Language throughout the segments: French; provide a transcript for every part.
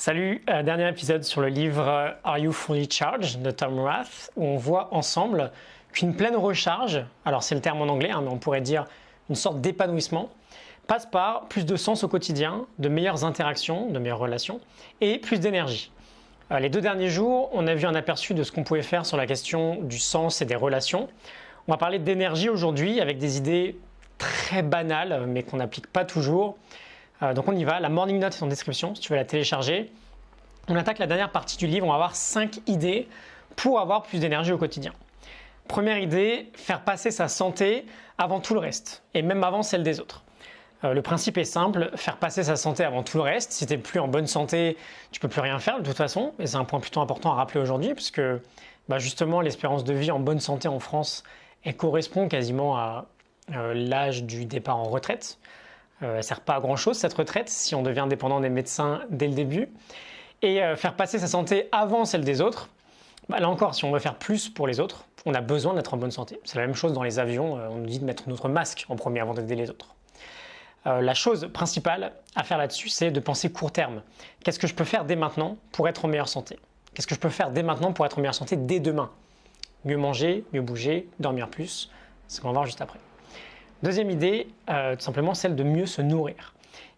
Salut, dernier épisode sur le livre Are You Fully Charged de Tom Rath, où on voit ensemble qu'une pleine recharge, alors c'est le terme en anglais, mais on pourrait dire une sorte d'épanouissement, passe par plus de sens au quotidien, de meilleures interactions, de meilleures relations et plus d'énergie. Les 2 derniers jours, on a vu un aperçu de ce qu'on pouvait faire sur la question du sens et des relations. On va parler d'énergie aujourd'hui avec des idées très banales, mais qu'on n'applique pas toujours. Donc on y va, la morning note est en description si tu veux la télécharger. On attaque la dernière partie du livre, on va avoir 5 idées pour avoir plus d'énergie au quotidien. Première idée, faire passer sa santé avant tout le reste, et même avant celle des autres. Le principe est simple, faire passer sa santé avant tout le reste. Si tu n'es plus en bonne santé, tu ne peux plus rien faire de toute façon, et c'est un point plutôt important à rappeler aujourd'hui, puisque justement l'espérance de vie en bonne santé en France, elle correspond quasiment à l'âge du départ en retraite. Elle ne sert pas à grand chose cette retraite si on devient dépendant des médecins dès le début. Et faire passer sa santé avant celle des autres, là encore, si on veut faire plus pour les autres, on a besoin d'être en bonne santé. C'est la même chose dans les avions, on nous dit de mettre notre masque en premier avant d'aider les autres. La chose principale à faire là-dessus, c'est de penser court terme. Qu'est-ce que je peux faire dès maintenant pour être en meilleure santé? Qu'est-ce que je peux faire dès maintenant pour être en meilleure santé dès demain? Mieux manger, mieux bouger, dormir plus, c'est ce qu'on va voir juste après. Deuxième idée, tout simplement celle de mieux se nourrir.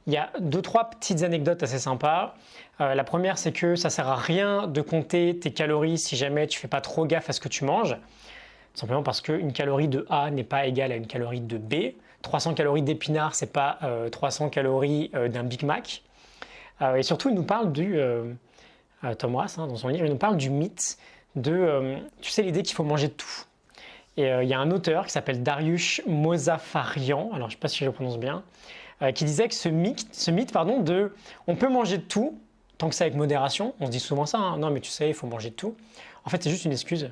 Il y a 2-3 petites anecdotes assez sympas. La première, c'est que ça ne sert à rien de compter tes calories si jamais tu ne fais pas trop gaffe à ce que tu manges. Tout simplement parce qu'une calorie de A n'est pas égale à une calorie de B. 300 calories d'épinards, ce n'est pas 300 calories d'un Big Mac. Et surtout, il nous parle Tom Rath, dans son livre, il nous parle du mythe de, tu sais, l'idée qu'il faut manger tout. Et il y a un auteur qui s'appelle Dariush Mozaffarian, alors je ne sais pas si je le prononce bien, qui disait que ce mythe de on peut manger de tout, tant que c'est avec modération, on se dit souvent ça, non mais tu sais, il faut manger de tout. En fait, c'est juste une excuse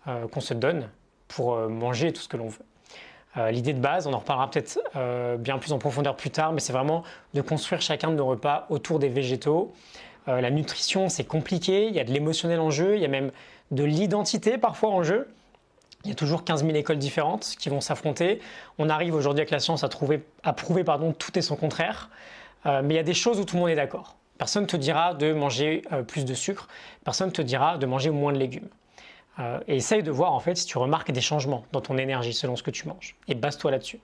qu'on se donne pour manger tout ce que l'on veut. L'idée de base, on en reparlera peut-être bien plus en profondeur plus tard, mais c'est vraiment de construire chacun de nos repas autour des végétaux. La nutrition, c'est compliqué, il y a de l'émotionnel en jeu, il y a même de l'identité parfois en jeu. Il y a toujours 15 000 écoles différentes qui vont s'affronter. On arrive aujourd'hui avec la science à prouver tout et son contraire. Mais il y a des choses où tout le monde est d'accord. Personne ne te dira de manger plus de sucre. Personne ne te dira de manger moins de légumes. Et essaye de voir en fait si tu remarques des changements dans ton énergie selon ce que tu manges. Et base-toi là-dessus.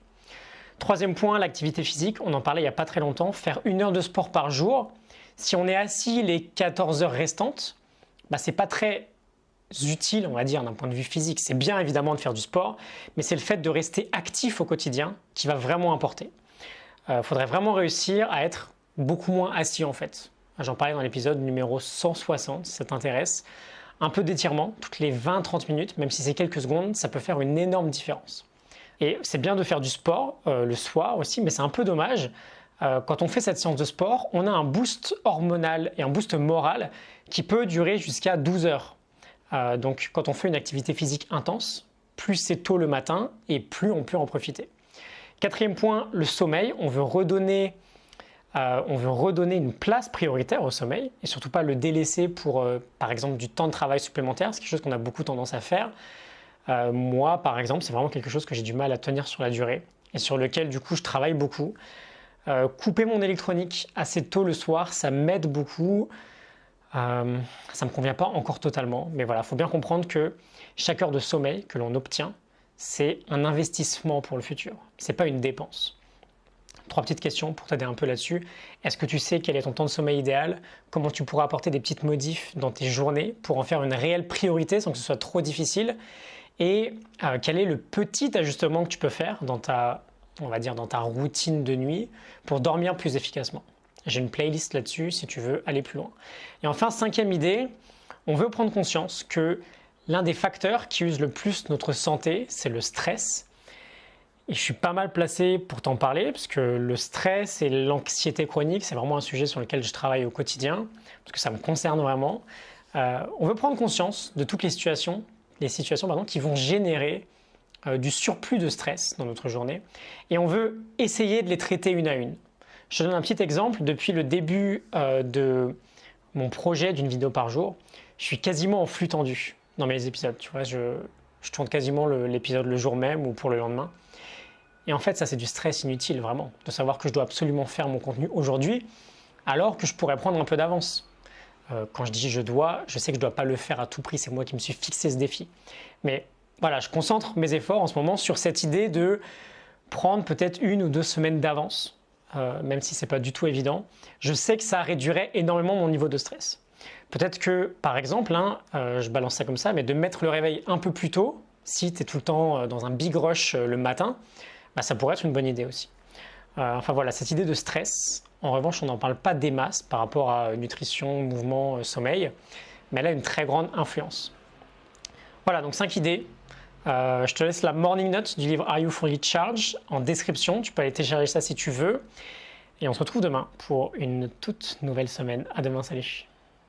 Troisième point, l'activité physique. On en parlait il n'y a pas très longtemps. Faire 1 heure de sport par jour. Si on est assis les 14 heures restantes, c'est pas très utile, on va dire, d'un point de vue physique. C'est bien évidemment de faire du sport, mais c'est le fait de rester actif au quotidien qui va vraiment importer. Faudrait vraiment réussir à être beaucoup moins assis en fait. J'en parlais dans l'épisode numéro 160, si ça t'intéresse. Un peu d'étirement, toutes les 20-30 minutes, même si c'est quelques secondes, ça peut faire une énorme différence. Et c'est bien de faire du sport le soir aussi, mais c'est un peu dommage. Quand on fait cette séance de sport, on a un boost hormonal et un boost moral qui peut durer jusqu'à 12 heures. Donc quand on fait une activité physique intense, plus c'est tôt le matin et plus on peut en profiter. 4e point, le sommeil. On veut redonner une place prioritaire au sommeil et surtout pas le délaisser pour, par exemple, du temps de travail supplémentaire. C'est quelque chose qu'on a beaucoup tendance à faire. Moi, par exemple, c'est vraiment quelque chose que j'ai du mal à tenir sur la durée et sur lequel, du coup, je travaille beaucoup. Couper mon électronique assez tôt le soir, ça m'aide beaucoup. Ça ne me convient pas encore totalement, mais voilà, il faut bien comprendre que chaque heure de sommeil que l'on obtient, c'est un investissement pour le futur, ce n'est pas une dépense. 3 petites questions pour t'aider un peu là-dessus. Est-ce que tu sais quel est ton temps de sommeil idéal? Comment tu pourras apporter des petites modifs dans tes journées pour en faire une réelle priorité sans que ce soit trop difficile? Et quel est le petit ajustement que tu peux faire dans ta routine de nuit pour dormir plus efficacement? J'ai une playlist là-dessus si tu veux aller plus loin. Et enfin, 5e idée, on veut prendre conscience que l'un des facteurs qui use le plus notre santé, c'est le stress. Et je suis pas mal placé pour t'en parler, parce que le stress et l'anxiété chronique, c'est vraiment un sujet sur lequel je travaille au quotidien, parce que ça me concerne vraiment. On veut prendre conscience de toutes les situations qui vont générer du surplus de stress dans notre journée, et on veut essayer de les traiter une à une. Je te donne un petit exemple. Depuis le début de mon projet d'une vidéo par jour, je suis quasiment en flux tendu dans mes épisodes. Tu vois, je tourne quasiment l'épisode le jour même ou pour le lendemain. Et en fait, ça, c'est du stress inutile, vraiment, de savoir que je dois absolument faire mon contenu aujourd'hui, alors que je pourrais prendre un peu d'avance. Quand je dis je dois, je sais que je ne dois pas le faire à tout prix, c'est moi qui me suis fixé ce défi. Mais voilà, je concentre mes efforts en ce moment sur cette idée de prendre peut-être 1 ou 2 semaines d'avance, même si ce n'est pas du tout évident. Je sais que ça réduirait énormément mon niveau de stress. Peut-être que, par exemple, je balance ça comme ça, mais de mettre le réveil un peu plus tôt, si tu es tout le temps dans un big rush le matin, ça pourrait être une bonne idée aussi. Enfin voilà, cette idée de stress, en revanche, on n'en parle pas des masses par rapport à nutrition, mouvement, sommeil, mais elle a une très grande influence. Voilà, donc 5 idées. Je te laisse la morning note du livre Are You Fully Charged en description. Tu peux aller télécharger ça si tu veux. Et on se retrouve demain pour une toute nouvelle semaine. À demain, salut.